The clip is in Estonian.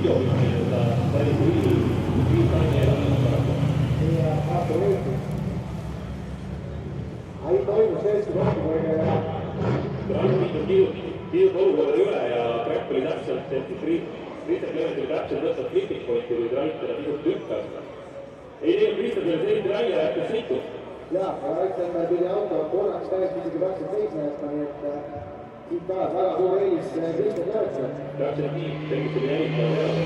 videopilt päris viisaine elamine. Ja absoluutselt. Ei toimu sellist rohkem. Tiidud olukorda üle ja Krepp oli täpselt, et Kristjan Klemet oli täpselt võtnud flipikpointi, kui Raitena pisut lükkas. Ei teinud Kristjan veel selline välja ja jättis sõitu. Jaa, Raitena pidi auto korraks täiesti isegi praktiliselt seisma jätma, nii et siit taas väga suur eelis Kristjan Klemetile. Täpselt nii, tegelikult oli jälitaja peale.